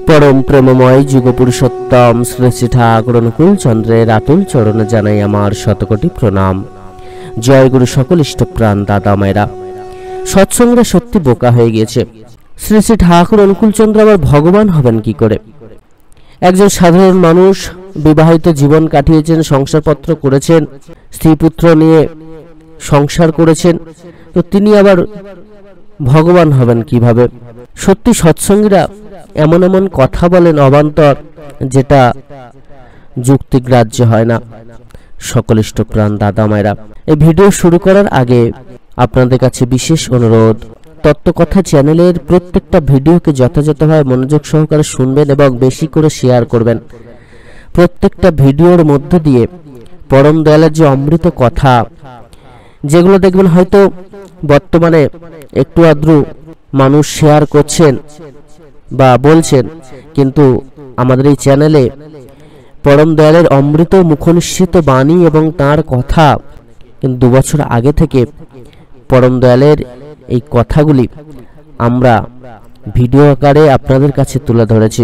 परम प्रेममय जुग पुरुषोत्तम श्री श्री ठाकुर अनुकूल चंद्रेर आतुल चरणे जानाई आमार शतकोटी प्रणाम। जय गुरु सकल इष्टप्राण दादा मायरा। सत्संगरा सत्यि बोका हये गेछे। श्री श्री ठाकुर अनुकूल चंद्र आबार भगवान हबेन कि करे? एकजन साधारण मानुष विवाहित जीवन काटिয়েছেন, সংসারপত্র করেছেন, স্ত্রী পুত্র নিয়ে সংসার করেছেন, তো তিনি আবার ভগবান হবেন কিভাবে? সত্যি সৎসঙ্গীরা এমন এমন কথা বলেন অবান্তর, যেটা যুক্তিগ্রাহ্য হয় না। সকল ইষ্টপ্রাণ দাদা মায়েরা, এই ভিডিও শুরু করার আগে আপনাদের কাছে বিশেষ অনুরোধ, তত্ত্বকথা চ্যানেলের প্রত্যেকটা ভিডিওকে যথাযথভাবে মনোযোগ সহকারে শুনবেন এবং বেশি করে শেয়ার করবেন। প্রত্যেকটা ভিডিওর মধ্য দিয়ে পরম দয়ালের যে অমৃত কথা, যেগুলো দেখবেন হয়তো বর্তমানে একটু আদ্রু মানুষ শেয়ার করছেন বা বলছেন, কিন্তু আমাদের এই চ্যানেলে পরম দয়ালের অমৃত মুখনিসৃত বাণী এবং তার কথা কিন্তু 2 বছর আগে থেকে পরম দয়ালের এই কথাগুলি আমরা ভিডিও আকারে আপনাদের কাছে তুলে ধরেছি।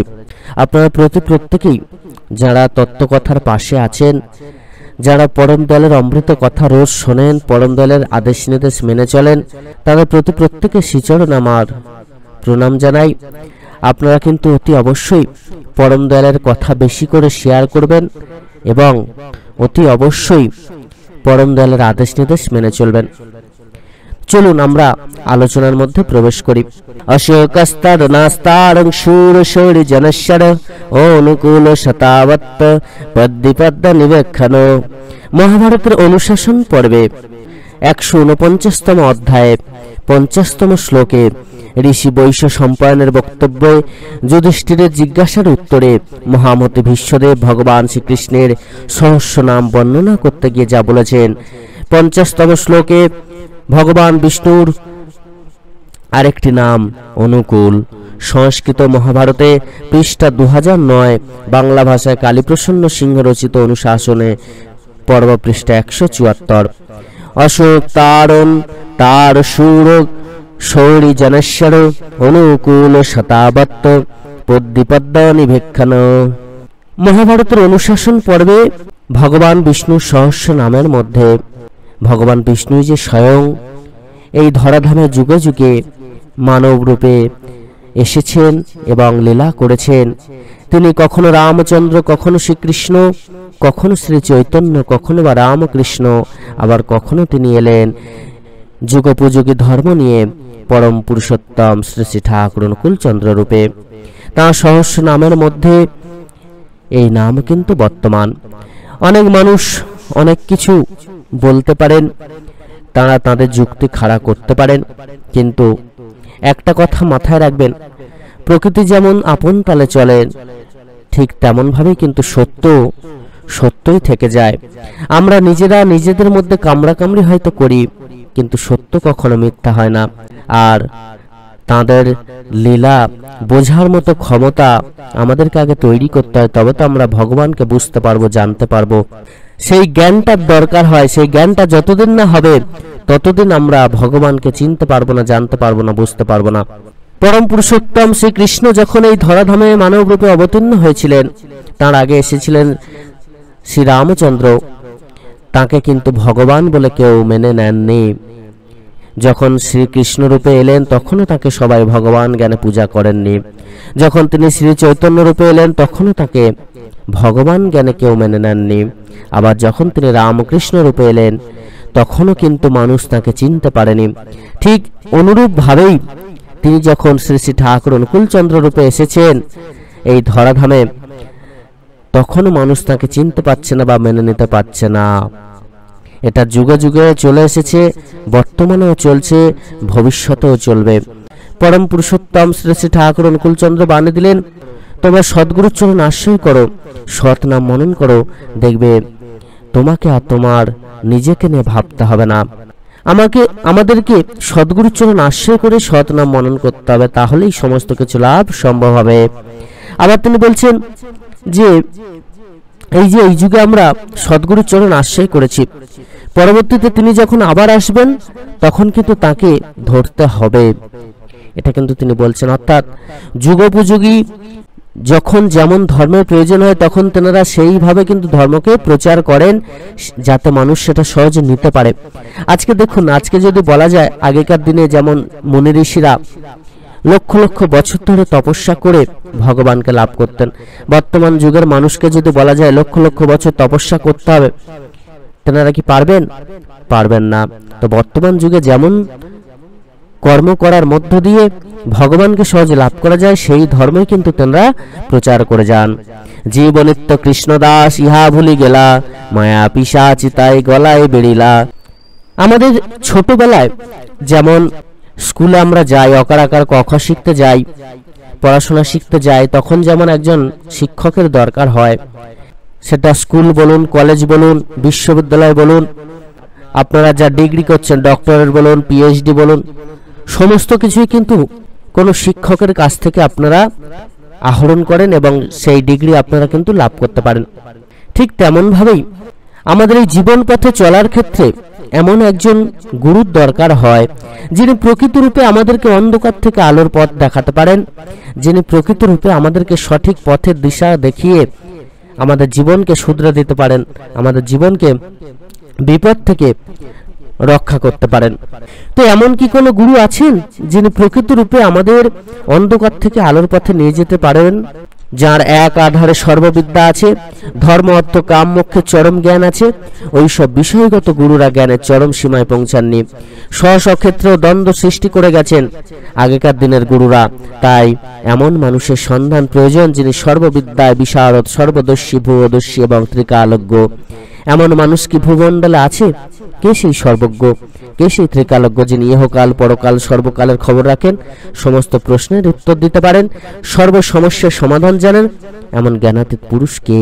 আপনারা প্রত্যেকেই যারা তত্ত্বকথার পাশে আছেন, যারা পরম দয়ালের অমৃত কথা রোজ শোনেন, পরম দয়ালের আদেশ নির্দেশ মেনে চলেন, তাদের প্রত্যেকে শ্রীচরণে আমার প্রণাম জানাই। আপনারা কিন্তু অতি অবশ্যই পরম দয়ালের কথা বেশি করে শেয়ার করবেন এবং অতি অবশ্যই পরম দয়ালের আদেশ নির্দেশ মেনে চলবেন। চলুন আমরা আলোচনার মধ্যে প্রবেশ করি। অশোকস্তর নাস্তারং শূর শৌরি জনশ্বর অনুকূল শতাবত্ত পদ্মপদ্ম নিবেক্ষণ। মহাভারতের অনুশাসন পর্বে 149তম অধ্যায়ে 50তম শ্লোকে ঋষি বৈশ্য সম্পায়নের বক্তব্যে যুধিষ্ঠিরের জিজ্ঞাসার উত্তরে মহামতি ভীষ্মদেব ভগবান শ্রীকৃষ্ণের সহস্র নাম বর্ণনা করতে গিয়ে যা বলেছেন, 50তম শ্লোকে ভগবান বিষ্ণুর আরেকটি নাম অনুকূল। সংস্কৃত মহাভারতে পৃষ্ঠা 2009, বাংলা ভাষায় কালীপ্রসন্ন সিংহ রচিত অনুশাসনে পর্ব পৃষ্ঠা 174। অশোক তারণ তার শূর শৌরি জনেশ্বর অনুকূল শতাবত্ত পদ্মপদ্ম নিবেক্ষণ। মহাভারতের অনুশাসন পর্বে ভগবান বিষ্ণুর সহস্র নামের মধ্যে ভগবান বিষ্ণু যে স্বয়ং এই ধরাধামে যুগে যুগে মানব রূপে এসেছেন এবং লীলা করেছেন। তিনি কখনো রামচন্দ্র, কখনো শ্রীকৃষ্ণ, কখনো শ্রী চৈতন্য, কখনো বা রামকৃষ্ণ, আবার কখনো তিনি এলেন যুগোপযোগী ধর্ম নিয়ে পরম পুরুষোত্তম শ্রী শ্রী ঠাকুর অনুকূল চন্দ্র রূপে। তাঁর সহস্র নামের মধ্যে এই নাম কিন্তু বর্তমান। অনেক মানুষ অনেক কিছু বলতে পারেন, তারা তাদের যুক্তি খাড়া করতে পারেন, কিন্তু একটা কথা মাথায় রাখবেন, প্রকৃতি যেমন আপন তালে চলেন, ঠিক তেমন ভাবেই কিন্তু সত্যই থেকে যায়। আমরা নিজেরা নিজেদের মধ্যে কামড়াকামড়ি হয়তো করি, কিন্তু সত্য কখনো মিথ্যা হয় না। আর তাদের লীলা বোঝার মতো ক্ষমতা আমাদেরকে আগে তৈরি করতে হয়, তবে তো আমরা ভগবানকে বুঝতে পারবো, জানতে পারবো। সেই জ্ঞানটার দরকার হয়। সেই জ্ঞানটা যতদিন না হবে ততদিন আমরা ভগবানকে চিনতে পারবো না, জানতে পারবো না, বুঝতে পারবো না। পরম পুরুষোত্তম শ্রীকৃষ্ণ যখন এই ধরাধামে মানব রূপে অবতীর্ণ হয়েছিলেন, তার আগে এসেছিলেন শ্রী রামচন্দ্র। তাকে কিন্তু ভগবান বলে কেউ মেনে নেননি। যখন শ্রীকৃষ্ণ রূপে এলেন তখনও তাকে সবাই ভগবান জ্ঞানে পূজা করেননি। যখন তিনি শ্রী চৈতন্য রূপে এলেন তখনও তাকে ভগবান জ্ঞানে কেউ মেনে নেননি। আবার যখন তিনি রামকৃষ্ণ রূপে এলেন তখনও কিন্তু মানুষ তাকে চিনতে পারেনি। ঠিক অনুরূপ ভাবেই তিনি যখন শ্রী শ্রী ঠাকুর অনুকূল চন্দ্র রূপে এসেছেন এই ধরাধামে, তখনও মানুষ তাকে চিনতে পারছে না বা মেনে নিতে পারছে না। এটা যুগে যুগে চলে এসেছে, বর্তমানেও চলছে, ভবিষ্যতেও চলবে। পরম পুরুষোত্তম শ্রী শ্রী ঠাকুর অনুকূল চন্দ্র বাণী দিলেন, তোমরা সদ্গুরুর চরণ আশ্রয় করো, সৎ নাম মনন করো, দেখবে তোমাকে আর তোমার নিজেকে নিয়ে ভাবতে হবে না। আমাদেরকে সদ্গুরুর চরণ আশ্রয় করে সৎ নাম মনন করতে হবে, তাহলেই সমস্ত কিছু লাভ সম্ভব হবে। আবার তিনি বলছেন যে এই যুগে আমরা সদ্গুরুর চরণ আশ্রয় করেছি, পরবর্তীতে তিনি যখন আবার আসবেন তখন কিন্তু তাকে ধরতে হবে। এটা কিন্তু তিনি বলছেন, অর্থাৎ যুগোপযোগী যখন যেমন ধর্মের প্রয়োজন হয় তখন তেনারা সেইভাবে কিন্তু ধর্মকে প্রচার করেন, যাতে মানুষ সেটা সহজে নিতে পারে। আজকে দেখুন, আজকে যদি বলা যায় আগেকার দিনে যেমন মুনি ঋষিরা লক্ষ লক্ষ বছর ধরে তপস্যা করে ভগবানকে লাভ করতেন, বর্তমান যুগের মানুষকে যদি বলা যায় লক্ষ লক্ষ বছর তপস্যা করতে হবে, তেনারা কি পারবেন? পারবেন না। তো বর্তমান যুগে যেমন কর্ম করার মধ্য দিয়ে ভগবানকে সহজে লাভ করা যায়, সেই ধর্মই কিন্তু তেনারা প্রচার করে যান। জীবনিত্য কৃষ্ণদাস ইহা ভুলি গেলা, মায়া পিশাচিতাই গলায় বেড়িলা। আমাদের ছোটবেলায় যেমন স্কুলে আমরা যাই, অকার আকার ক খ শিখতে যাই, পড়াশোনা শিখতে যাই, তখন যেমন একজন শিক্ষকের দরকার হয়, সেটা স্কুল বলুন, কলেজ বলুন, বিশ্ববিদ্যালয় বলুন, আপনারা যা ডিগ্রি করছেন, ডক্টরেট বলুন, পিএইচডি বলুন, সমস্ত কিছুই কিন্তু কোনো শিক্ষকের কাছ থেকে আপনারা আহরণ করেন এবং সেই ডিগ্রি আপনারা কিন্তু লাভ করতে পারেন। ঠিক তেমনভাবেই আমাদের এই জীবন পথে চলার ক্ষেত্রে এমন একজন গুরুর দরকার হয়, যিনি প্রকৃত রূপে আমাদেরকে অন্ধকার থেকে আলোর পথ দেখাতে পারেন, যিনি প্রকৃত রূপে আমাদেরকে সঠিক পথের দিশা দেখিয়ে আমাদের জীবনকে শুধরে দিতে পারেন, আমাদের জীবনকে বিপদ থেকে রক্ষা করতে পারেন। তো এমন কি কোনো গুরু আছেন যিনি প্রকৃত রূপে আমাদের অন্ধকার থেকে আলোর পথে নিয়ে যেতে পারেন, যার এক আধারে সর্ববিদ্যা আছে, ধর্ম অর্থ কাম মোক্ষের চরম জ্ঞান আছে? ওই সব বিষয়গত গুরুরা জ্ঞানের চরম সীমায় পৌঁছাননি, স্বক্ষেত্র দ্বন্দ্ব সৃষ্টি করে গেছেন আগেকার দিনের গুরুরা। তাই এমন মানুষের সন্ধান প্রয়োজন যিনি সর্ববিদ্যায় বিশারদ, সর্বদর্শী, ভূদর্শী এবং ত্রিকালজ্ঞ। এমন মানুষ কি ভূমণ্ডলে আছে? কে সেই সর্বজ্ঞ, কে সেই ত্রিকালজ্ঞ, যিনি ইহকাল পরকাল সর্বকালের খবর রাখেন, সমস্ত প্রশ্নের উত্তর দিতে পারেন, সর্ব সমস্যার সমাধান জানেন? এমন জ্ঞানাতীত পুরুষ কে?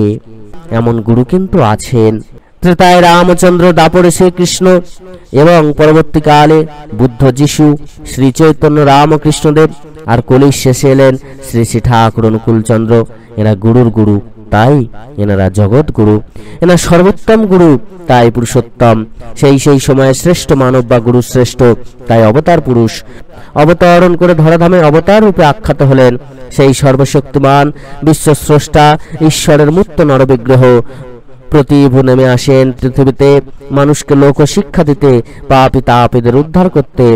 এমন গুরু কিন্তু আছেন। ত্রেতায় রামচন্দ্র, দাপরে শ্রীকৃষ্ণ এবং পরবর্তীকালে বুদ্ধ, যিশু, শ্রী চৈতন্য, রামকৃষ্ণদেব, আর কলির শেষে এলেন শ্রী শ্রী ঠাকুর অনুকূলচন্দ্র। এরা গুরুর গুরু, তাই এনারা জগৎ গুরু, এনারা সর্বোত্তম গুরু, তাই পুরুষোত্তম। সেই সময়ে শ্রেষ্ঠ মানব বা গুরু শ্রেষ্ঠ, তাই অবতার পুরুষ অবতরণ করে ধরাধামে অবতার রূপে আখ্যাত হলেন সেই সর্বশক্তিমান বিশ্বস্রষ্টা ঈশ্বরের মূর্ত নরবিগ্রহ। প্রতিভু নেমে আসেন পৃথিবীতে মানুষকে লোক শিক্ষা দিতে, পাপী তাপীদের উদ্ধার করতে,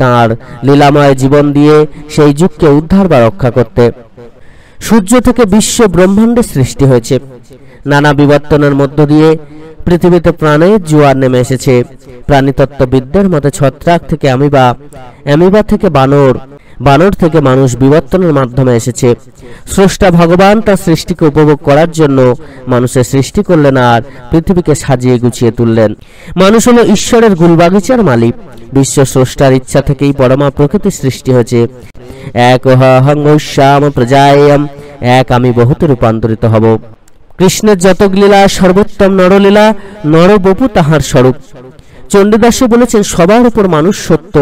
তার লীলাময় জীবন দিয়ে সেই যুগকে উদ্ধার বা রক্ষা করতে। সূর্য থেকে বিশ্ব ব্রহ্মাণ্ডের সৃষ্টি হয়েছে, নানা বিবর্তনের মধ্য দিয়ে পৃথিবীতে প্রাণের জোয়ার নেমে এসেছে। প্রাণীতত্ত্ববিদদের মতে ছত্রাক থেকে অ্যামিবা, অ্যামিবা থেকে বানর, বানর থেকে মানুষ বিবর্তনের মাধ্যমে এসেছে। স্রষ্টা ভগবান তার সৃষ্টিকে উপভোগ করার জন্য মানুষের সৃষ্টি করলেন আর পৃথিবীকে সাজিয়ে গুছিয়ে তুললেন। মানুষ হলো ঈশ্বরের গুলবাগিচার মালিক। বিশ্ব স্রষ্টার ইচ্ছা থেকেই পরমা প্রকৃতি সৃষ্টি হয়েছে। এক অহং প্রজায়ম, এক আমি বহুতে রূপান্তরিত হব। কৃষ্ণের যতক লীলা সর্বোত্তম নরলীলা, নরবপু তাহার স্বরূপ। চণ্ডীদাসে বলেছেন, সবার উপর মানুষ সত্য,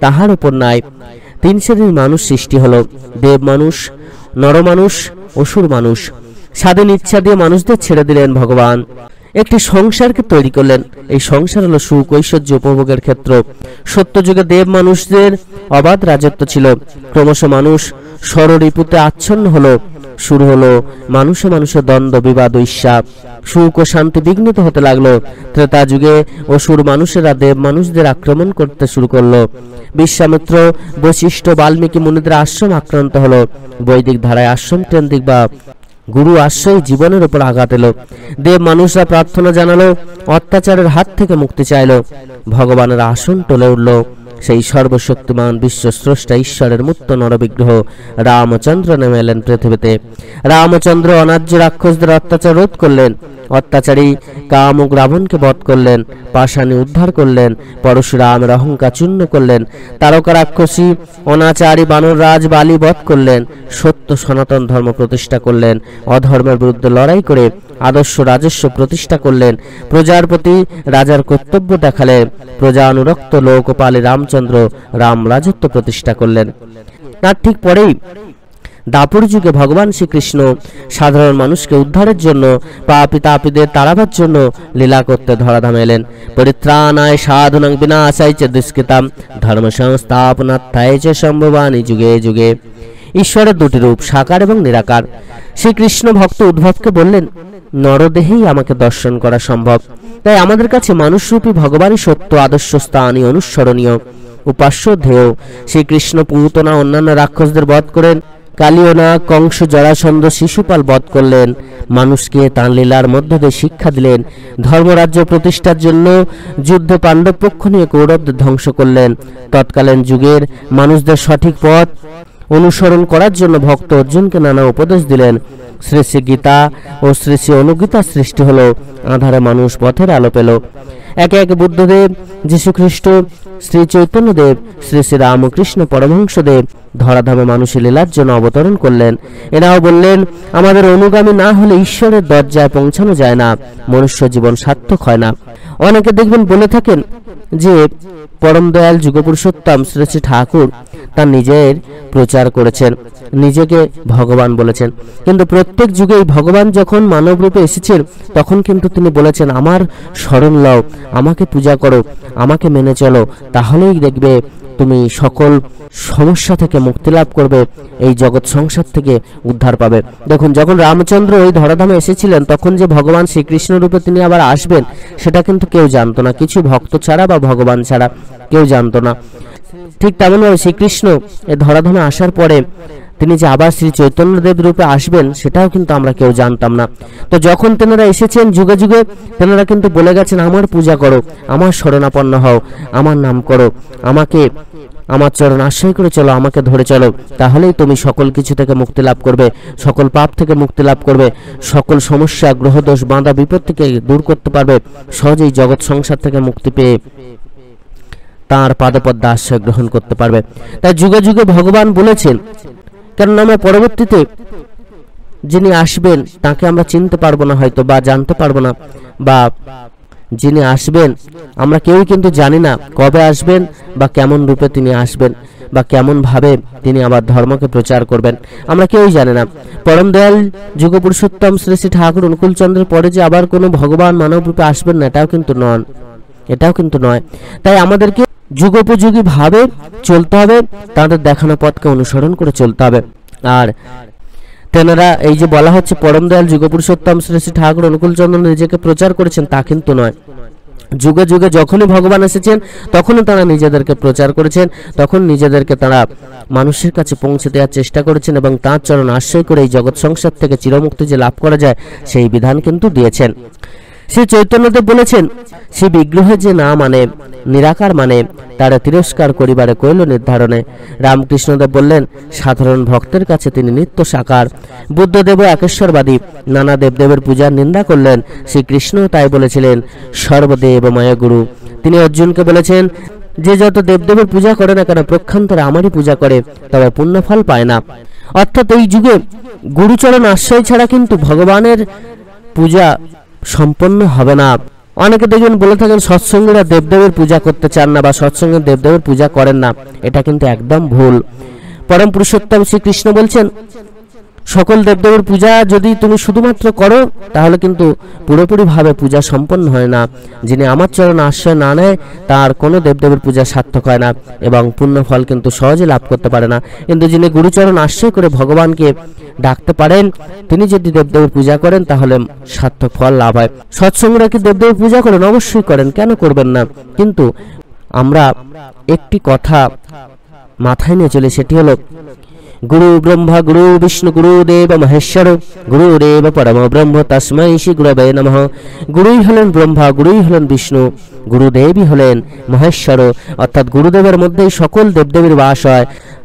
তাহার উপর নাই। তিন শ্রেণীর মানুষ সৃষ্টি হলো, দেব মানুষ, নর মানুষ, অসুর মানুষ। স্বাধীন ইচ্ছা দিয়ে মানুষদের ছেড়ে দিলেন ভগবান, একটি সংসারকে তৈরি করলেন। এই সংসার হলো সুখ ঐশ্বর্য উপভোগের ক্ষেত্র। সত্যযুগে দেব মানুষদের অবাধ রাজত্ব ছিল, ক্রমশ মানুষ ষড়রিপুতে আচ্ছন্ন হলো। শুরু হলো মানুষে মানুষের দ্বন্দ্ব, বিবাদ, ঈর্ষা, সুখ ও শান্তি বিঘ্নিত হতে লাগলো। ত্রেতা যুগে অসুর মানুষেরা দেব মানুষদের আক্রমণ করতে শুরু করলো। বিশ্বামিত্র, বশিষ্ঠ, বাল্মীকি মুনিদের আশ্রম আক্রান্ত হলো। বৈদিক ধারায় আশ্রম কেন্দ্রিক বা গুরু আশ্রয় জীবনের উপর আঘাত এলো। দেব মানুষরা প্রার্থনা জানালো, অত্যাচারের হাত থেকে মুক্তি চাইলো। ভগবানের আসন টলে উঠল সেই সর্বশক্তিমান বিশ্ব স্রষ্টা ঈশ্বরের মূর্ত নরবিগ্রহ রামচন্দ্র নেমে এলেন পৃথিবীতে। রামচন্দ্র অনার্য রাক্ষসদের অত্যাচার রোধ করলেন, অত্যাচারী কামুক রাবণকে বধ করলেন, পাষাণী উদ্ধার করলেন, পরশুরামের অহংকার চূর্ণ করলেন, তারকা রাক্ষসী অনাচারী বানররাজ বালি বধ করলেন, সত্য সনাতন ধর্ম প্রতিষ্ঠা করলেন, অধর্মের বিরুদ্ধে লড়াই করে আদর্শ রাজস্ব প্রতিষ্ঠা করলেন, প্রজার প্রতি রাজার কর্তব্য দেখালেন, প্রজা অনুরক্ত লোকপালে রামচন্দ্র রাম রাজত্ব প্রতিষ্ঠা করলেন। তার ঠিক পরেই দাপর যুগে ভগবান শ্রীকৃষ্ণ সাধারণ মানুষকে উদ্ধারের জন্য, পাপী তাপীদের তাড়াবার জন্য লীলা করতে ধরাধামে এলেন। পরিত্রাণায় সাধুনাং বিনাশায় চ দুষ্কৃতাম, ধর্ম সংস্থাপনার্থায় চ সম্ভবানি যুগে যুগে। ঈশ্বরের দুটি রূপ, সাকার এবং নিরাকার। শ্রীকৃষ্ণ ভক্ত উদ্ভবকে বললেন, নরদেহেই আমাকে দর্শন করা সম্ভব। তাই আমাদের কাছে মানুষরূপী ভগবানই সত্য, আদর্শ, স্থানীয়, অনুসরণীয়, উপাস্য, ধ্যেয়। শ্রীকৃষ্ণ পুতনা অন্যান্য রাক্ষসদের বধ করেন, কালিয়না, কংস, জরাসন্ধ, শিশুপাল বধ করলেন। মানুষকে তাঁর লীলার মধ্য দিয়ে শিক্ষা দিলেন। ধর্মরাজ্য প্রতিষ্ঠার জন্য যুদ্ধে পাণ্ডব পক্ষ নিয়ে কৌরবদের ধ্বংস করলেন। তৎকালীন যুগের মানুষদের সঠিক পথ অনুসরণ করার জন্য ভক্ত অর্জুনকে নানা উপদেশ দিলেন। শ্রী শ্রী গীতা ও শ্রী শ্রী অনুগীতা সৃষ্টি হলো, আধারে মানুষ পথের আলো পেল। একে একে বুদ্ধদেব, যীশুখ্রিস্ট, শ্রী চৈতন্যদেব, শ্রী শ্রী রামকৃষ্ণ পরমহংসদেব ধরাধামে মানুষের লীলার জন্য অবতরণ করলেন। এরাও বললেন, আমাদের অনুগামী না হলে ঈশ্বরের দরজায় পৌঁছানো যায় না, মনুষ্য জীবন সার্থক হয় না। অনেকে দেখবেন বলে থাকেন যে পরম দয়াল যুগপুরুষোত্তম শ্রী শ্রী ঠাকুর তার নিজের প্রচার করেছেন, নিজেকে ভগবান বলেছেন। কিন্তু প্রত্যেক যুগেই ভগবান যখন মানব রূপে এসেছেন তখন কিন্তু তিনি বলেছেন, আমার শরণ লও, আমাকে পূজা করো, আমাকে মেনে চলো, তাহলেই দেখবে তুমি সকল সমস্যা থেকে মুক্তি লাভ করবে, এই জগৎ সংসার থেকে উদ্ধার পাবে। দেখুন, যখন রামচন্দ্র ওই ধরাধামে এসেছিলেন তখন যে ভগবান শ্রীকৃষ্ণ রূপে তিনি আবার আসবেন সেটা কিন্তু কেউ জানতো না, কিছু ভক্ত ছাড়া বা ভগবান ছাড়া কেউ জানতো না। ঠিক তেমনভাবে শ্রীকৃষ্ণ এই ধরাধামে আসার পরে তিনি যে আবার শ্রী চৈতন্যদেব রূপে আসবেন সেটাও কিন্তু আমরা কেউ জানতাম না। তো যখন তেনারা এসেছেন যুগে যুগে, তেনারা কিন্তু বলে গেছেন, আমার পূজা করো, আমার শরণাপন্ন হও, আমার নাম করো, আমাকে আমার চরণ আশ্রয় করে চলো, আমাকে ধরে চলো, তাহলেই তুমি সকল কিছু থেকে মুক্তি লাভ করবে, সকল পাপ থেকে মুক্তি লাভ করবে, সকল সমস্যা, গ্রহদোষ, বাঁধা বিপত্তিকে দূর করতে পারবে, সহজেই জগৎ সংসার থেকে মুক্তি পেয়ে তাঁর পাদপদ্মে আশ্রয় গ্রহণ করতে পারবে। তাই যুগে যুগে ভগবান বলেছেন, কারণ আমরা পরবর্তীতে যিনি আসবেন তাকে আমরা চিনতে পারবো না, হয়তো বা জানতে পারবো না, বা যিনি আসবেন আমরা কেউই কিন্তু জানি না কবে আসবেন বা কেমন রূপে তিনি আসবেন বা কেমন ভাবে তিনি আবার ধর্মকে প্রচার করবেন, আমরা কেউই জানি না। পরম দয়াল যুগপুরুষোত্তম শ্রী শ্রী ঠাকুর অনুকূলচন্দ্রের পরে যে আবার কোনো ভগবান মানব রূপে আসবেন না, এটাও কিন্তু নয়। তাই আমাদেরকে যুগোপযোগী ভাবে চলতে হবে, তাদের দেখানো পথকে অনুসরণ করে চলতে হবে। আর তেনারা এই যে বলা হচ্ছে পরম দয়াল যুগপুরুষোত্তম শ্রী শ্রী ঠাকুর অনুকূলচন্দ্র নিজেকে প্রচার করেছেন, তা কিন্তু নয়। যুগে যুগে যখনই ভগবান এসেছেন তখনই তারা নিজেদেরকে প্রচার করেছেন, তখন নিজেদেরকে তারা মানুষের কাছে পৌঁছে দেওয়ার চেষ্টা করেছেন এবং তাঁর চরণ আশ্রয় করে এই জগৎ সংসার থেকে চিরমুক্তি যে লাভ করা যায় সেই বিধান কিন্তু দিয়েছেন। শ্রী চৈতন্যদেব বলেছেন, সে বিগ্রহে যে না মানে, নিরাকার মানে, তারা তিরস্কার করিবারে কইল নির্ধারণে। রামকৃষ্ণদেব বললেন, সাধারণ ভক্তের কাছে তিনি নিত্য সাকার। বুদ্ধদেব একেশ্বরবাদী, নানা দেবদেবের পূজার নিন্দা করলেন। শ্রীকৃষ্ণ তাই বলেছিলেন, সর্বদেবময় গুরু। তিনি অর্জুনকে বলেছেন, যে যত দেবদেবের পূজা করে না কেন প্রক্ষান্তরে আমারই পূজা করে, তবে পুণ্যফল পায় না। অর্থাৎ এই যুগে গুরুচরণ আশ্রয় ছাড়া কিন্তু ভগবানের পূজা সম্পন্ন হবে না। অনেকে দেখবেন বলে থাকেন সৎসঙ্গীরা দেবদেবের পূজা করতে চান না বা সৎসঙ্গে দেবদেবের পূজা করেন না, এটা কিন্তু একদম ভুল। পরম পুরুষোত্তম শ্রীকৃষ্ণ বলছেন, সকল দেবদেবের পূজা যদি তুমি শুধুমাত্র করো তাহলে কিন্তু পুরোপুরি ভাবে পূজা সম্পন্ন হয় না। যিনি আমার চরণ আশ্রয় না নেয় তার কোনো দেবদেবের পূজা সার্থক হয় না এবং পুণ্য ফল কিন্তু সহজে লাভ করতে পারে না। কিন্তু যিনি গুরুচরণ আশ্রয় করে ভগবানকে ডাকতে পারেন, তিনি যদি দেবদেবের পূজা করেন তাহলে সার্থক ফল লাভ হয়। সৎসঙ্গীরা কি দেবদেবের পূজা করেন? অবশ্যই করেন, কেন করবেন না? কিন্তু আমরা একটি কথা মাথায় নিয়ে চলে, সেটি হলো গুরু ব্রহ্মা গুরু বিষ্ণু গুরু দেব মহেশ্বর গুরুরেব পরম ব্রহ্ম তস্मै শ্রী গুরবে নমঃ। গুরুই হলেন ব্রহ্মা, গুরুই হলেন বিষ্ণু, গুরুদেবই হলেন মহেশ্বর। অর্থাৎ গুরুদেবের মধ্যেই সকল দেবদেবীর বাস হয়।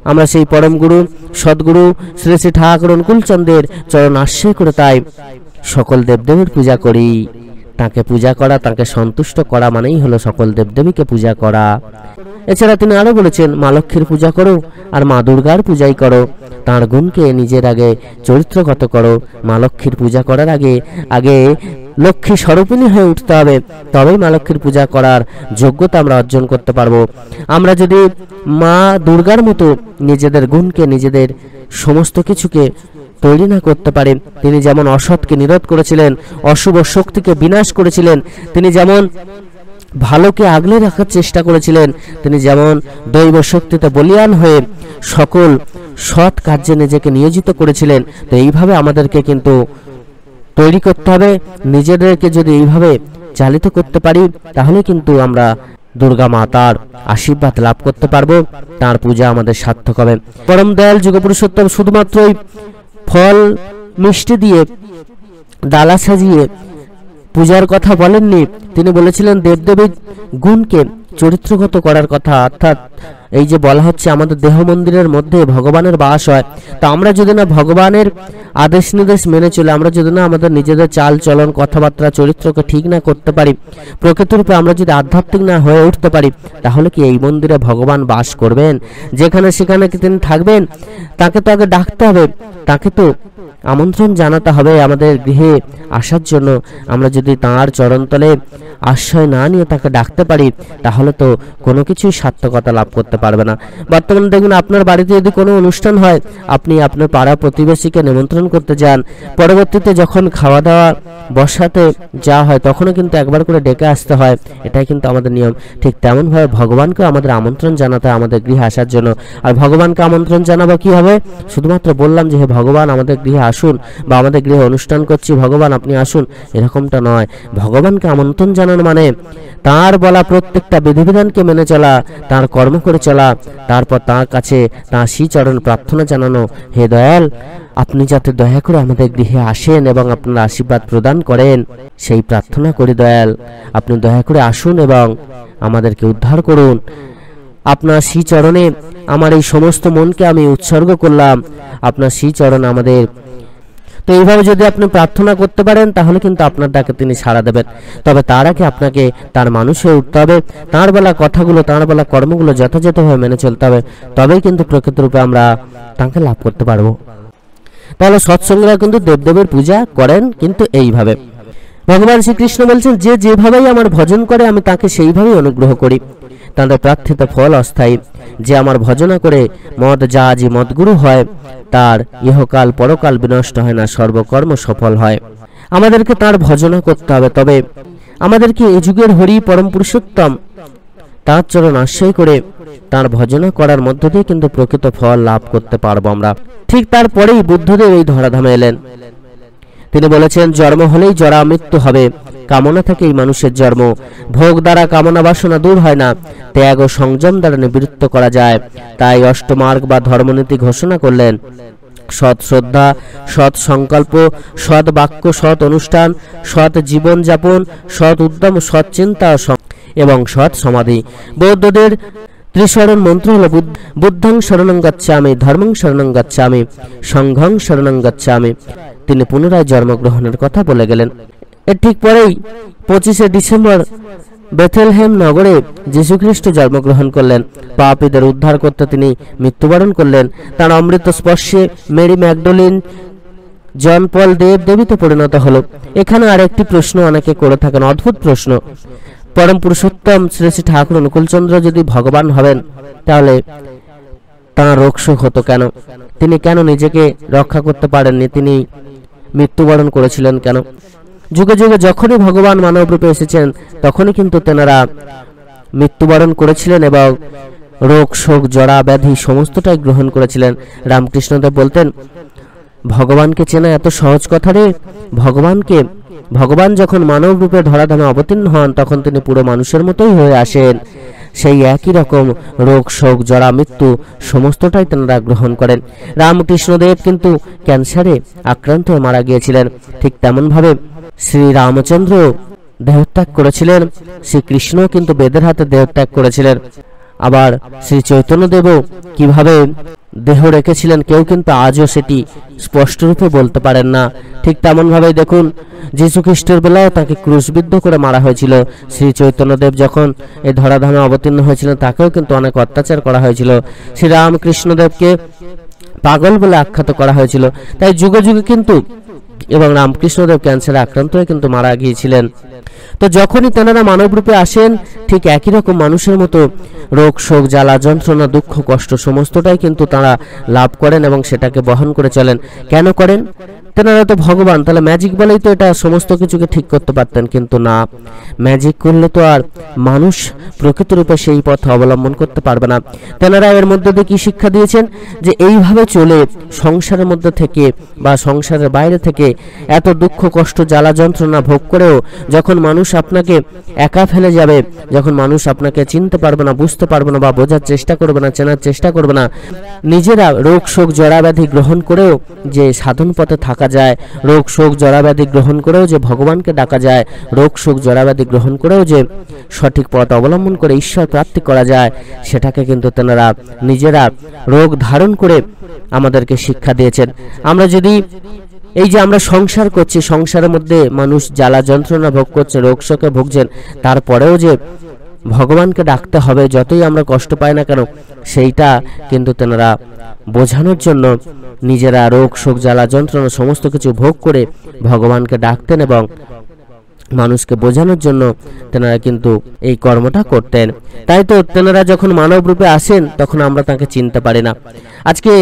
আমরা সেই পরম গুরু সদ্গুরু শ্রী শ্রী ঠাকুর অনুকূলচন্দ্রের চরণ আশ্রয় করে তাই সকল দেবদেবীর পূজা করি। তাকে পূজা করা, তাকে সন্তুষ্ট করা মানেই হলো সকল দেবদেবীকে পূজা করা। এছাড়া তিনি আরো বলেছেন, মা লক্ষ্মীর পূজা করো আর মা দুর্গার পূজাই করো। তাঁর গুণকে নিজের আগে চরিত্রগত করো। মা লক্ষ্মীর পূজা করার আগে লক্ষ্মী স্বরূপিণী হয়ে উঠতে হবে, তবেই মা লক্ষ্মীর পূজা করার যোগ্যতা আমরা অর্জন করতে পারবো। আমরা যদি মা দুর্গার মতো নিজেদের গুণকে, নিজেদের সমস্ত কিছুকে তৈরি না করতে পারে, তিনি যেমন অসৎকে নিরোধ করেছিলেন, অশুভ শক্তিকে বিনাশ করেছিলেন, তিনি যেমন ভালোকে আগলে রাখার চেষ্টা করেছিলেন, তিনি যেমন দৈব শক্তিতে বলীয়ান হয়ে সকল সৎ কার্যে নিজেকে নিয়োজিত করেছিলেন। তো এইভাবে আমাদেরকে কিন্তু তৈরি করতে হবে। নিজেদেরকে যদি এইভাবে চালিত করতে পারি তাহলে কিন্তু আমরা দুর্গা মাতার আশীর্বাদ লাভ করতে পারবো, তার পূজা আমাদের সার্থক হবে। পরম দয়াল যুগপুরুষোত্তম শুধুমাত্রই ফল মিষ্টি দিয়ে ডালা সাজিয়ে পূজার কথা বলেননি, তিনি বলেছিলেন দেবদেবীর গুণকে চরিত্রগত করার কথা। অর্থাৎ এই যে বলা হচ্ছে আমাদের দেহ মন্দিরের মধ্যে ভগবানের বাস হয়, তো আমরা যদি না ভগবানের আদেশ নির্দেশ মেনে চলে, আমরা যদি না আমাদের নিজেদের চাল চলন কথাবার্তা চরিত্রকে ঠিক না করতে পারি, প্রকৃতরূপে আমরা যদি আধ্যাত্মিক না হয়ে উঠতে পারি, তাহলে কি এই মন্দিরে ভগবান বাস করবেন? যেখানে সেখানে কি তিনি থাকবেন? তাকে তো আগে ডাকতে হবে, তাকে তো আমন্ত্রণ জানাতে হবে আমাদের গৃহে আসার জন্য। আমরা যদি তাঁর চরণতলে আশ্রয় না নিয়ে তাকে ডাকতে পারি, তাহলে তো কোনো কিছুই সার্থকতা লাভ করতে পারবে না। বর্তমানে দেখুন, আপনার বাড়িতে যদি কোনো অনুষ্ঠান হয়, আপনি আপনার পাড়া প্রতিবেশীকে নিমন্ত্রণ করতে যান, পরবর্তীতে যখন খাওয়া দাওয়া বসাতে যাওয়া হয় তখনও কিন্তু একবার করে ডেকে আসতে হয়, এটাই কিন্তু আমাদের নিয়ম। ঠিক তেমনভাবে ভগবানকে আমাদের আমন্ত্রণ জানাতে হয় আমাদের গৃহে আসার জন্য। আর ভগবানকে আমন্ত্রণ জানাবো কি হবে? শুধুমাত্র বললাম যে হে ভগবান আমাদের গৃহে আসুন, বা আমাদের গৃহে অনুষ্ঠান করছি, ভগবান আপনি আসুন, এরকমটা নয়। ভগবানকে আমন্ত্রণ জানানো মানে তার বলা প্রত্যেকটা বিধিবিধানকে মেনে চলা, তার কর্ম করে চলা, তারপর তার কাছে তার শ্রীচরণ প্রার্থনা জানানো, হে দয়াল আপনি যাতে দয়া করে আমাদের গৃহে আসেন এবং আপনার আশীর্বাদ প্রদান করেন, সেই প্রার্থনা করি। দয়াল আপনি দয়া করে আসুন এবং আমাদেরকে উদ্ধার করুন। আপনার শ্রীচরণে আমার এই সমস্ত মনকে আমি উৎসর্গ করলাম, আপনার শ্রীচরণ আমাদের। তো এইভাবে যদি আপনি প্রার্থনা করতে পারেন তাহলে কিন্তু আপনার ডাকে তিনি সাড়া দেবেন। তবে তার আগে আপনাকে তার মানুষ হয়ে উঠতে হবে, তাঁর বলা কথাগুলো তাঁর বলা কর্মগুলো যথাযথভাবে মেনে চলতে হবে, তবেই কিন্তু প্রকৃতরূপে আমরা তাঁকে লাভ করতে পারবো। তাহলে সৎসঙ্গীরা কিন্তু দেবদেবের পূজা করেন কিন্তু এইভাবে। ভগবান শ্রীকৃষ্ণ বলছেন যে যেভাবেই আমার ভজন করে আমি তাকে সেইভাবেই অনুগ্রহ করি, তাদের প্রার্থিত ফল অস্থায়ী। যে আমার ভজনা করে মদ জাহাজি মদগুরু হয়, তার ইহকাল পরকাল বিনষ্ট হয় না, সর্বকর্ম সফল হয়। আমাদেরকে তার ভজনা করতে হবে। তবে আমাদেরকে এই যুগের হরি পরম পুরুষোত্তম তার চরণ আশ্রয় করে তার ভজনা করার মধ্য দিয়ে কিন্তু প্রকৃত ফল লাভ করতে পারবো আমরা। ঠিক তারপরেই বুদ্ধদেব এই ধরাধামে এলেন। তিনি বলেছেন জন্ম হলেই জরা মৃত্যু হবে, কামনা থেকেই মানুষের জন্ম। ভোগ দ্বারা কামনা বাসনা দূর হয় না, ত্যাগ ও সংযম দ্বারা নিবৃত্ত করা যায়। তাই অষ্টমার্গ বা ধর্মনীতি ঘোষণা করলেন। সৎ শ্রদ্ধা, সৎ সংকল্প, সৎ বাক্য, সৎ অনুষ্ঠান, সৎ জীবনযাপন, সৎ উদ্যম, সৎ চিন্তা এবং সৎ সমাধি। বৌদ্ধদের ত্রিশরণ মন্ত্র হল বুদ্ধং শরণং গচ্ছামি, ধর্মং শরণং গচ্ছামি, সংঘং শরণং গচ্ছামি। তিনি পুনরায় জন্মগ্রহণের কথা বলে গেলেন। এর ঠিক পরেই 25শে ডিসেম্বর বেথেলহেম নগরে যীশুখ্রিস্ট জন্মগ্রহণ করলেন। পাপীদের উদ্ধার করতে তিনি মৃত্যুবরণ করলেন। তার অমৃত স্পর্শে মেরি ম্যাগডালিন, জন পল দেবদেবীতে পরিণত হলো। এখানে আর একটি প্রশ্ন অনেকে করে থাকেন, অদ্ভুত প্রশ্ন। পরম পুরুষোত্তম শ্রী শ্রী ঠাকুর অনুকূলচন্দ্র যদি ভগবান হবেন, তাহলে তাঁর রোগ শোক হতো কেন? তিনি কেন নিজেকে রক্ষা করতে পারেননি? তিনি মৃত্যুবরণ করেছিলেন কেন? যুগে যুগে যখনই ভগবান মানব রূপে এসেছেন তখনই কিন্তু তেনারা মৃত্যুবরণ করেছিলেন এবং রোগ শোক জরা ব্যাধি সমস্তটাই গ্রহণ করেছিলেন। রামকৃষ্ণদেব বলতেন ভগবানকে চেনা এত সহজ কথা রে। ভগবান যখন মানব রূপে ধরাধামে অবতীর্ণ হন তখন তিনি পুরো মানুষের মতোই হয়ে আসেন। সেই একই রকম রোগ শোক জরা মৃত্যু সমস্তটাই তেনারা গ্রহণ করেন। রামকৃষ্ণদেব কিন্তু ক্যান্সারে আক্রান্ত হয়ে মারা গিয়েছিলেন। ঠিক তেমনভাবে শ্রী রামচন্দ্র দেহত্যাগ করেছিলেন, শ্রীকৃষ্ণ কিন্তু বেদের হাতে দেহত্যাগ করেছিলেন। আবার শ্রী চৈতন্যদেবও কিভাবে দেহ রেখেছিলেন কেউ কিন্তু আজও সেটি স্পষ্টরূপে বলতে পারেন না। ঠিক তেমনভাবে দেখুন যীশু খ্রিস্টের বেলায় তাকে ক্রুশবিদ্ধ করে মারা হয়েছিল। শ্রী চৈতন্যদেব যখন এই ধরাধামে অবতীর্ণ হয়েছিলেন তাকেও কিন্তু অনেক অত্যাচার করা হয়েছিল। শ্রী রামকৃষ্ণদেবকে পাগল বলে আখ্যাত করা হয়েছিল। তাই যুগে যুগে কিন্তু এবং রামকৃষ্ণদেব ক্যান্সারে আক্রান্ত হয়ে কিন্তু মারা গিয়েছিলেন। তো যখনই তেনারা মানব রূপে আসেন ঠিক একই রকম মানুষের মতো রোগ শোক জ্বালা যন্ত্রণা দুঃখ কষ্ট সমস্তটাই কিন্তু তারা লাভ করেন এবং সেটাকে বহন করে চলেন। কেন করেন? তেনারা তো ভগবান, তাহলে ম্যাজিক বলেই তো এটা সমস্ত কিছুকে ঠিক করতে পারতেন, কিন্তু না, ম্যাজিক করলে তো আর মানুষ প্রকৃত রূপে সেই পথ অবলম্বন করতে পারবে না। তেনারা এর মধ্যে দিয়ে কি শিক্ষা দিয়েছেন, যে এইভাবে চলে সংসারের মধ্যে থেকে বা সংসারের বাইরে থেকে এত দুঃখ কষ্ট জ্বালা যন্ত্রণা ভোগ করেও যখন মানুষ আপনাকে একা ফেলে যাবে, যখন মানুষ আপনাকে চিনতে পারবে না, বুঝতে পারবে না বা বোঝার চেষ্টা করবে না, চেনার চেষ্টা করবে না, নিজেরা রোগ শোক জড়াব্যাধি গ্রহণ করেও যে সাধন পথে থাকা যায়, রোগ শোক জড়াব্যাধি গ্রহণ করেও যে ভগবানকে ডাকা যায়, রোগ শোক জড়াব্যাধি গ্রহণ করেও যে সঠিক পথ অবলম্বন করে ঈশ্বর প্রাপ্তি করা যায়, সেটাকে কিন্তু তেনারা নিজেরা রোগ ধারণ করে আমাদেরকে শিক্ষা দিয়েছেন। আমরা যদি এই যে আমরা সংসার করছি, সংসারের মধ্যে মানুষ জ্বালা যন্ত্রণা ভোগ করছে, রোগ শোকে ভুগছেন, তারপরেও যে ভগবানকে ডাকতে হবে যতই আমরা কষ্ট পাই না কেন, সেইটা কিন্তু তেনারা বোঝানোর জন্য নিজেরা রোগ শোক জ্বালা যন্ত্রণা সমস্ত কিছু ভোগ করে ভগবানকে ডাকতেন এবং মানুষকে বোঝানোর জন্য তেনারা কিন্তু এই কর্মটা করতেন। তাই তো তেনারা যখন মানব রূপে আসেন তখন আমরা তাকে চিনতে পারি না। আজকে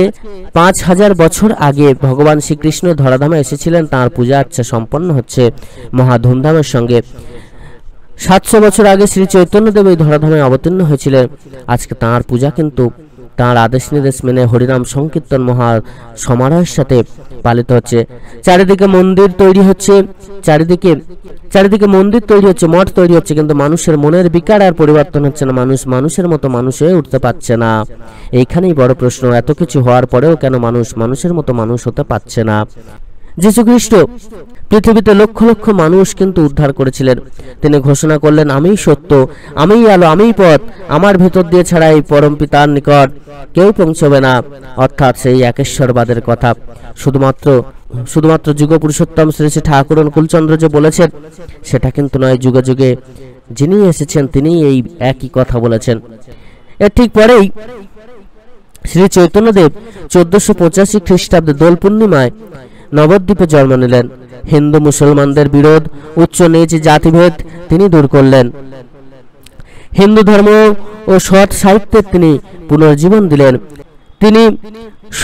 5000 বছর আগে ভগবান শ্রীকৃষ্ণ ধরাধামে এসেছিলেন, তাঁর পূজা আর্চা সম্পন্ন হচ্ছে মহা ধুমধামের সঙ্গে। 700 বছর আগে শ্রী চৈতন্যদেব এই ধরাধামে অবতীর্ণ হয়েছিলেন। আজকে তাঁর পূজা কিন্তু তাঁর আদেশ নির্দেশ মেনে হরিনাম সংকীর্তন মহা সমারোহের সাথে পালিত হচ্ছে। চারিদিকে মন্দির তৈরি হচ্ছে, চারিদিকে মন্দির তৈরি হচ্ছে, মঠ তৈরি হচ্ছে, কিন্তু মানুষের মনের বিকার আর পরিবর্তন হচ্ছে না। মানুষ মানুষের মতো মানুষ হয়ে উঠতে পারছে না। এইখানেই বড় প্রশ্ন, এত কিছু হওয়ার পরেও কেন মানুষ মানুষের মতো মানুষ হতে পারছে না। যীশু খ্রিস্ট পৃথিবীতে লক্ষ লক্ষ মানুষ কিন্তু উদ্ধার করেছিলেন। তিনি ঘোষণা করলেন, আমিই সত্য, আমিই আলো, আমিই পথ, আমার ভেতর দিয়ে ছাড়া এই পরম পিতার নিকট কেউ পৌঁছবে না। অর্থাৎ সেই একেশ্বরবাদের কথা শুধুমাত্র যুগ পুরুষোত্তম শ্রী শ্রী ঠাকুর অনুকূলচন্দ্র যে বলেছেন সেটা কিন্তু নয়, যুগে যুগে যিনি এসেছেন তিনি এই একই কথা বলেছেন। এর ঠিক পরেই শ্রী চৈতন্যদেব 1485 খ্রিস্টাব্দে দোল পূর্ণিমায় নবদ্বীপে জন্ম নিলেন। হিন্দু মুসলমানদের বিরোধ, উচ্চ নিচ জাতিভেদ তিনি দূর করলেন। হিন্দু ধর্ম ও সৎ সাহিত্যের তিনি পুনর্জীবন দিলেন। তিনি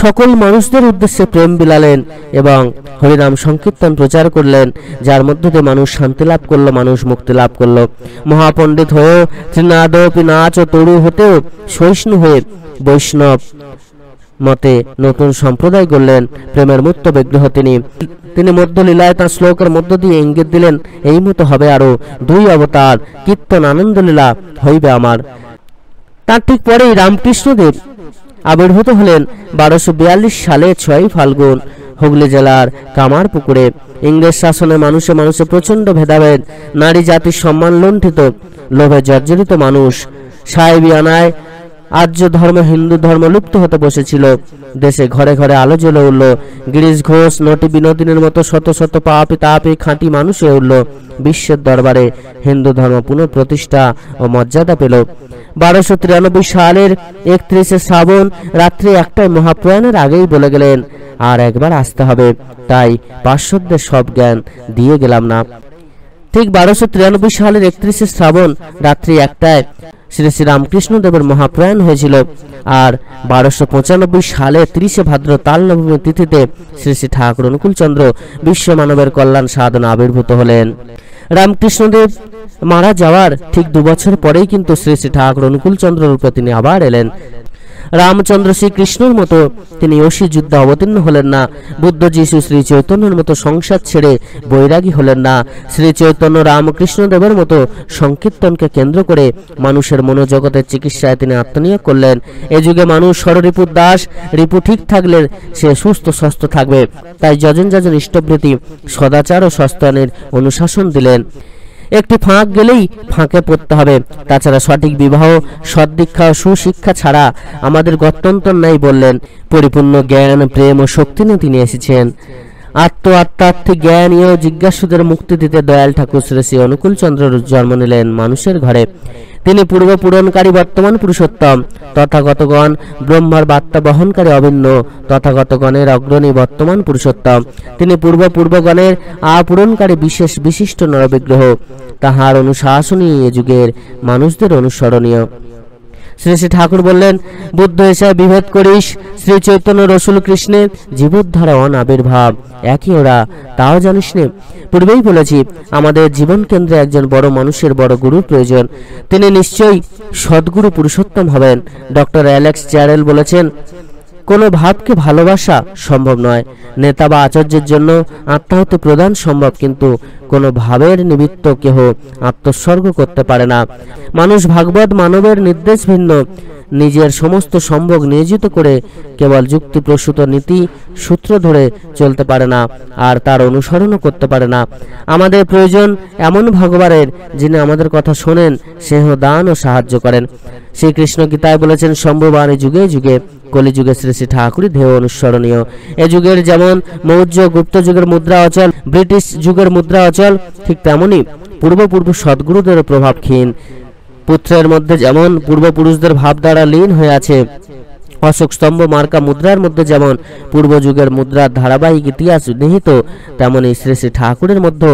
সকল মানুষদের উদ্দেশ্যে প্রেম বিলালেন এবং হরিনাম সংকীর্তন প্রচার করলেন, যার মধ্য দিয়ে মানুষ শান্তি লাভ করলো, মানুষ মুক্তি লাভ করলো। মহাপণ্ডিত হয়েও ত্রিনাদপি নাচ ও তরু হতেও সহিষ্ণু হয়ে বৈষ্ণব মতে নতুন সম্প্রদায় গড়লেন। প্রেমের মূর্ত বিগ্রহ তিনি মধ্যলীলায় তাঁর শ্লোকের মধ্য দিয়ে ইঙ্গিত দিলেন, এই মতো হবে আরো 2 অবতার, কীর্তন আনন্দলীলা হইবে আমার। তার ঠিক পরেই রামকৃষ্ণদেব আবির্ভূত হলেন 1242 সালে 6 ফাল্গুন হুগলি জেলার কামারপুকুরে। ইংরেজ শাসনে মানুষে মানুষে প্রচন্ড ভেদাভেদ, নারী জাতির সম্মান লুণ্ঠিত, লোভে জর্জরিত মানুষ, সাহেবিয়ানায় আর্য ধর্ম হিন্দু ধর্ম লুপ্ত হতে বসেছিল। দেশে ঘরে ঘরে আলো জ্বলে উঠল। গিরিশ ঘোষ, নটি বিনোদিনীর মতো শত শত পাপী তাপী খাঁটি মানুষ হয়ে উঠল। বিশ্বের দরবারে হিন্দু ধর্ম পুনঃপ্রতিষ্ঠা ও মর্যাদা পেল। 1293 সালের 31শে শ্রাবণ রাত্রি 1টায় মহাপ্রয়াণের আগেই বলে গেলেন, আর একবার আসতে হবে, তাই পার্শ্বদের সব জ্ঞান দিয়ে গেলাম না। ঠিক 1293 সালের 31শে শ্রাবণ রাত্রি 1টায় শ্রী শ্রী রামকৃষ্ণদেবের মহাপ্রয়াণ হয়েছিল। আর 1295 সালে 30শে ভাদ্র তাল নবমী তিথিতে শ্রী শ্রী ঠাকুর অনুকূলচন্দ্র বিশ্ব মানবের কল্যাণ সাধনা আবির্ভূত হলেন। রামকৃষ্ণদেব মারা যাওয়ার ঠিক 2 বছর পরেই কিন্তু শ্রী শ্রী ঠাকুর অনুকূলচন্দ্র রূপে তিনি আবার এলেন। রামচন্দ্র শ্রীকৃষ্ণের মতো তিনি অসি যুদ্ধে অবতীর্ণ হলেন না। বুদ্ধ যিশু শ্রী চৈতন্যের মতো সংসার ছেড়ে বৈরাগী হলেন না। শ্রী চৈতন্য রামকৃষ্ণদেবের মতো সংকীর্তনকে কেন্দ্র করে মানুষের মনোজগতের চিকিৎসায় তিনি আত্মনিয়োগ করলেন। এ যুগে মানুষ ষড়রিপুর দাস, রিপু ঠিক থাকলে সে সুস্থ স্বাস্থ্য থাকবে। তাই যজন যজন ইষ্টবৃত্তি, সদাচার ও সস্তানের অনুশাসন দিলেন। একটি ফাঁক গেলেই ফাঁকে পড়তে হবে। তাছাড়া সঠিক বিবাহ, সদ্দীক্ষা ও সুশিক্ষা ছাড়া আমাদের গত্যন্তর নাই বললেন। পরিপূর্ণ জ্ঞান, প্রেম ও শক্তি নিয়ে তিনি এসেছেন। আত্মাত্মিক জ্ঞান ও জিজ্ঞাসুদের মুক্তি দিতে দয়াল ঠাকুর শ্রী শ্রী অনুকূলচন্দ্র জন্ম নিলেন মানুষের ঘরে। তিনি পূর্ব পূরণকারী, বর্তমান পুরুষোত্তম, তথাগতগণ ব্রহ্মার বার্তা বহনকারী অভিন্ন, তথাগতগণের অগ্রণী বর্তমান পুরুষোত্তম। তিনি পূর্বগণের আপূরণকারী বিশেষ বিশিষ্ট নরবিগ্রহ। তাহার অনুশাসনই এ যুগের মানুষদের অনুসরণীয়। শ্রী শ্রী ঠাকুর বললেন, বুদ্ধ হিসাবে বিভেদ করিস, শ্রী চৈতন্য রসুল কৃষ্ণের জীবদ্ধারা অনাবির্ভাব একই ওরা, তাও জানিস নে? পূর্বেই বলেছি, আমাদের জীবন কেন্দ্রে একজন বড় মানুষের বড় গুরুর প্রয়োজন। তিনি নিশ্চয়ই সদ্গুরু পুরুষোত্তম হবেন। ডক্টর অ্যালেক্স চ্যারেল বলেছেন, কোনো ভাবকে ভালোবাসা সম্ভব নয়। নেতা বা আচার্যের জন্য আত্মাহুতি প্রদান সম্ভব, কিন্তু কোনো ভাবের নিমিত্ত কেহ আত্মোৎসর্গ করতে পারে না। মানুষ ভাগবত মানবের নির্দেশ ভিন্ন নিজের সমস্ত সম্ভোগ নিয়োজিত করে কেবল যুক্তিপ্রসূত নীতি সূত্র ধরে চলতে পারে না, আর তার অনুসরণও করতে পারে না। আমাদের প্রয়োজন এমন ভগবানের, যিনি আমাদের কথা শোনেন, স্নেহ দান ও সাহায্য করেন। শ্রীকৃষ্ণ গীতায় বলেছেন, সম্ভবানী যুগে যুগে, কলিযুগে শ্রী শ্রী ঠাকুরই ধ্যেয় অনুসরণীয়। এ যুগের যেমন মৌর্য গুপ্ত যুগের মুদ্রা অচল, ব্রিটিশ যুগের মুদ্রা অচল, ঠিক তেমনি পূর্বপূর্ব সদ্গুরুদের প্রভাবহীন পুত্রের মধ্যে যেমন পূর্বপুরুষদের ভাব দ্বারা লীন হয়ে আছে, অশোক স্তম্ভ মার্কা মুদ্রার মধ্যে যেমন পূর্বযুগের মুদ্রার ধারাবাহিক ইতিহাস নিহিত, তেমনি শ্রী শ্রী ঠাকুরের মধ্যে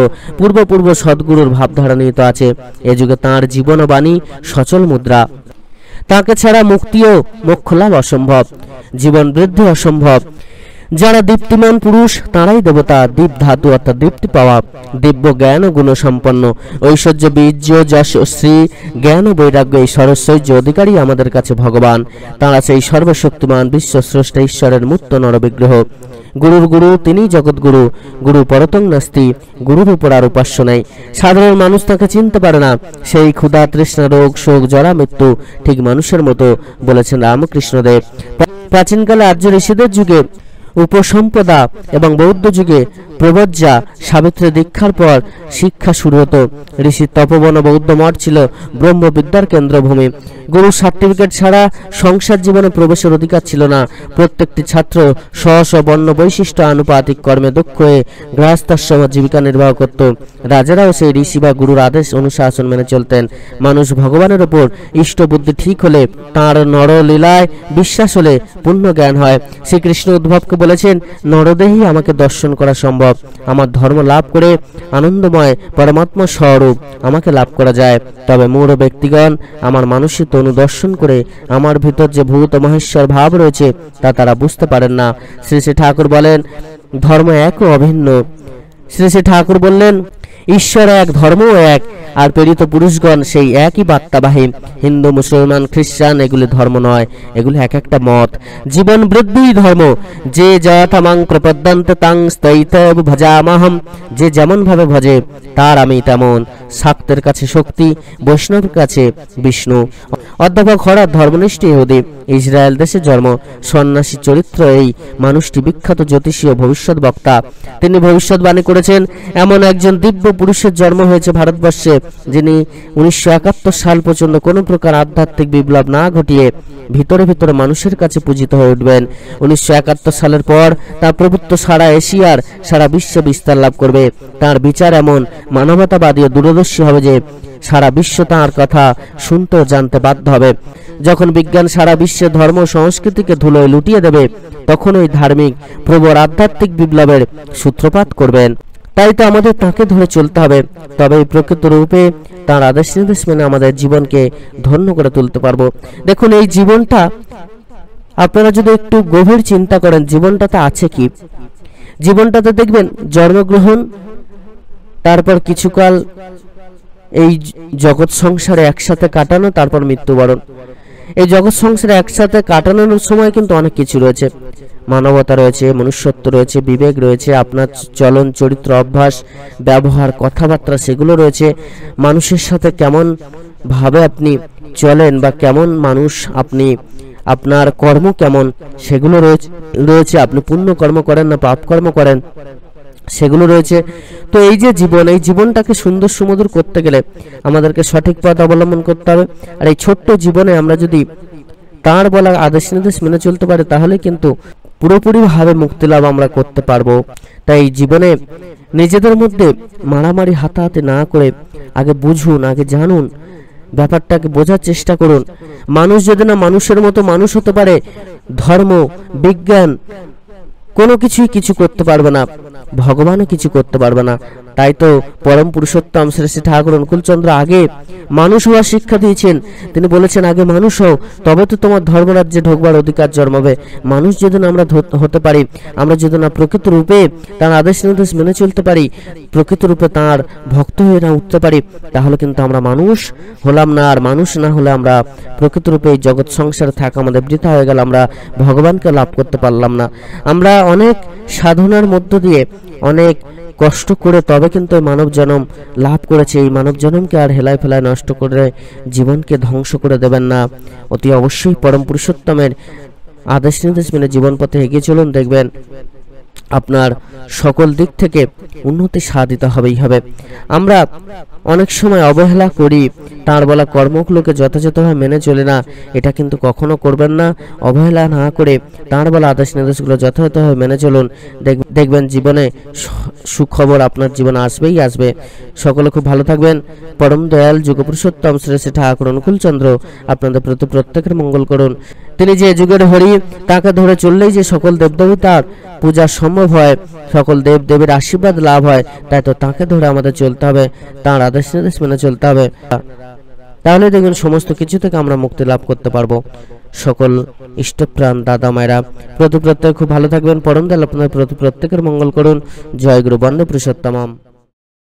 পূর্ব সদ্গুরুর ভাবধারা নিহিত আছে। এ যুগে তাঁর জীবন ও বাণী সচল মুদ্রা। তাকে ছাড়া মুক্তি ও মোক্ষ লাভ অসম্ভব, জীবন বৃদ্ধি অসম্ভব। যারা দীপ্তিমান পুরুষ তারাই দেবতা, দীপ ধাতু অর্থাৎ দীপ্তি পাওয়া, দিব্য জ্ঞান ও গুণ সম্পন্ন, ঐশ্বর্য বীর্য যশ শ্রী জ্ঞান ও বৈরাগ্য এই সরস্বৈর্য অধিকারী আমাদের কাছে ভগবান। তারা সেই সর্বশক্তিমান বিশ্বস্রষ্টা ঈশ্বরের মূর্ত নরবিগ্রহ। গুরুর গুরু তিনি জগৎগুরু, গুরু পরতং নাস্তি, গুরুর উপর আর উপাস্য নাই। সাধারণ মানুষ তাকে চিনতে পারে না। সেই ক্ষুধা তৃষ্ণা রোগ শোক জরা মৃত্যু ঠিক মানুষের মতো, বলেছেন রামকৃষ্ণদেব। প্রাচীনকালে আর্য ঋষিদের যুগে উপসম্পদা এবং বৌদ্ধ যুগে প্রবজ্জা সাবিত্রী দীক্ষার পর শিক্ষা শুরু হতো। ঋষির তপবন বৌদ্ধ মঠ ছিল ব্রহ্মবিদ্যার কেন্দ্রভূমি। গুরু সার্টিফিকেট ছাড়া সংসার জীবনে প্রবেশের অধিকার ছিল না। প্রত্যেকটি ছাত্র স্ব বর্ণ বৈশিষ্ট্য আনুপাতিক কর্মে দক্ষ হয়ে গৃহস্থাশ্রম জীবিকা নির্বাহ করত। রাজারাও সেই ঋষি বা গুরুর আদেশ অনুশাসন মেনে চলতেন। মানুষ ভগবানের ওপর ইষ্ট বুদ্ধি ঠিক হলে, তাঁর নরলীলায় বিশ্বাস হলে পূর্ণ জ্ঞান হয়। শ্রীকৃষ্ণ উদ্ভবকে বলেছেন, নরদেহী আমাকে দর্শন করা সম্ভব। আমার ধর্ম লাভ করে আনন্দময় পরমাত্মা স্বরূপ আমাকে লাভ করা যায়। তবে মূঢ় ব্যক্তিগণ আমার মানসিক অনুদর্শন করে আমার ভিতর যে ভূত মহেশ্বর ভাব রয়েছে তা তারা বুঝতে পারেন না। শ্রী শ্রী ঠাকুর বলেন, ধর্ম এক ও অভিন্ন। শ্রী শ্রী ঠাকুর বললেন, ঈশ্বর এক, ধর্মও এক, আর প্রেরিত পুরুষগণ সেই একই বার্তাবাহী। হিন্দু মুসলমান খ্রিস্টান এগুলি ধর্ম নয়, এগুলি এক একটা মত। জীবন বৃদ্ধিই ধর্ম। যে যথামাং প্রপদ্যন্তে তাং স্তৈতব ভজামহম, যে যেমন ভাবে ভজে তার আমি তেমন। শাক্তের কাছে শক্তি, বৈষ্ণবের কাছে বিষ্ণু। অধ্যাপক হরাত ধর্মনিষ্ঠ ইহুদি, ইসরায়েল দেশে জন্ম, সন্ন্যাসী চরিত্র এই মানুষটি বিখ্যাত জ্যোতিষী ও ভবিষ্যৎ বক্তা। তিনি ভবিষ্যৎবাণী করেছেন, এমন একজন দিব্য পুরুষের জন্ম হয়েছে ভারতবর্ষে, যিনি 1971 সাল পর্যন্ত কোনো প্রকার আধ্যাত্মিক বিপ্লব না ঘটিয়ে ভিতরে ভিতরে মানুষের কাছে পূজিত হয়ে উঠবেন। 1971 সালের পর তার প্রভুত্ব সারা এশিয়ার সারা বিশ্বে বিস্তার লাভ করবে। তার বিচার এমন মানবতাবাদী ও দূরদর্শী হবে যে সারা বিশ্ব তাঁর কথা শুনতে ও জানতে বাধ্য হবে। যখন বিজ্ঞান সারা বিশ্বে ধর্ম সংস্কৃতিকে ধুলোয় লুটিয়ে দেবে, তখন ওই ধার্মিক প্রবর আধ্যাত্মিক বিপ্লবের সূত্রপাত করবেন। তাই তো আমাদের তাকে ধরে চলতে হবে, তবে এই প্রকৃত রূপে তার আদেশ নির্দেশ মেনে আমাদের জীবনকে ধন্য করে তুলতে পারবো। দেখুন, এই জীবনটা আপনারা যদি একটু গভীর চিন্তা করেন, জীবনটাতে আছে কি? জীবনটাতে দেখবেন জন্মগ্রহণ, তারপর কিছুকাল এই জগৎ সংসারে একসাথে কাটানো, তারপর মৃত্যুবরণ। এই জগৎ সংসারে একসাথে কাটানোর সময় কিন্তু অনেক কিছু রয়েছে। মানবতা রয়েছে, মনুষ্যত্ব রয়েছে, বিবেক রয়েছে, আপনার চলন চরিত্র অভ্যাস ব্যবহার কথাবার্তা সেগুলো রয়েছে। মানুষের সাথে কেমন ভাবে আপনি চলেন বা কেমন মানুষ আপনি, আপনার কর্ম কেমন সেগুলো রয়েছে। আপনি পুণ্য কর্ম করেন না পাপ কর্ম করেন সেগুলো রয়েছে। তো এই যে জীবন, এই জীবনটাকে সুন্দর সুমধুর করতে গেলে আমাদেরকে সঠিক পথ অবলম্বন করতে হবে। আর এই ছোট্ট জীবনে আমরা যদি তাঁর বলা আদেশ নির্দেশ মেনে চলতে পারি, তাহলে কিন্তু পুরোপুরিভাবে মুক্তি লাভ আমরা করতে পারবো। তাই জীবনে নিজেদের মধ্যে মারামারি হাতাহাতি না করে আগে বুঝুন, আগে জানুন, ব্যাপারটাকে বোঝার চেষ্টা করুন। মানুষ যদি না মানুষের মতো মানুষ হতে পারে, ধর্ম বিজ্ঞান কোনো কিছুই কিছু করতে পারবে না, ভগবানও কিছু করতে পারবে না। তাই তো পরম পুরুষোত্তম শ্রী শ্রী ঠাকুর অনুকূলচন্দ্র আগে মানুষ হওয়ার শিক্ষা দিয়েছেন। তিনি বলেছেন, আগে মানুষ হও, তবে তো তোমার ধর্মরাজ্যে ঢোকবার অধিকার জন্মাবে। মানুষ যদি না আমরা হতে পারি, আমরা যদি না প্রকৃত রূপে তার আদেশ নির্দেশ মেনে চলতে পারি, প্রকৃত রূপে তার ভক্ত হয়ে না উঠতে পারি, তাহলে কিন্তু আমরা মানুষ হলাম না। আর মানুষ না হলে আমরা প্রকৃত রূপে এই জগৎ সংসারে থাকা আমাদের বৃথা হয়ে গেল, আমরা ভগবানকে লাভ করতে পারলাম না। আমরা অনেক সাধনার মধ্য দিয়ে, অনেক কষ্ট করে তবে কিন্তু মানব জন্ম লাভ করেছে। এই মানব জন্মকে আর হেলায় ফেলায় নষ্ট করে জীবনকে ধ্বংস করে দেবেন না। অতি অবশ্যই পরম পুরুষোত্তমের আদেশ নির্দেশ মেনে জীবন পথে এগিয়ে চলুন, দেখবেন আপনার সকল দিক থেকে উন্নতি সাধিত হবেই হবে। আমরা অনেক সময় অবহেলা করি, তার বলা কর্মগুলোকে যথাযথভাবে মেনে চলে না। এটা কিন্তু কখনো করবেন না। অবহেলা না করে তার বলা আদেশ নির্দেশগুলো যথাযথভাবে মেনে চলুন, দেখবেন জীবনে সুখবর আপনার জীবনে আসবেই আসবে। সকলে খুব ভালো থাকবেন। পরম দয়াল যুগপুরুষোত্তম শ্রী শ্রী ঠাকুর অনুকূলচন্দ্র আপনাদের প্রতি প্রত্যেকের মঙ্গল করুন। তিনি যে যুগের হরি, তাকে ধরে চললেই যে সকল দেবদেবতার পূজা সম্ভব হয়, সকল দেব দেবীর আশীর্বাদ লাভ হয়। তাই তো তাকে ধরে আমাদের চলতে হবে, তার আদেশ নির্দেশ মেনে চলতে হবে। তাহলে দেখবেন সমস্ত কিছু থেকে আমরা মুক্তি লাভ করতে পারবো। সকল ইষ্টপ্রাণ দাদা মায়েরা প্রত্যেক খুব ভালো থাকবেন। পরম দয়াল আপনাদের প্রত্যেকের মঙ্গল করুন। জয় গুরু বন্দে পুরুষোত্তম।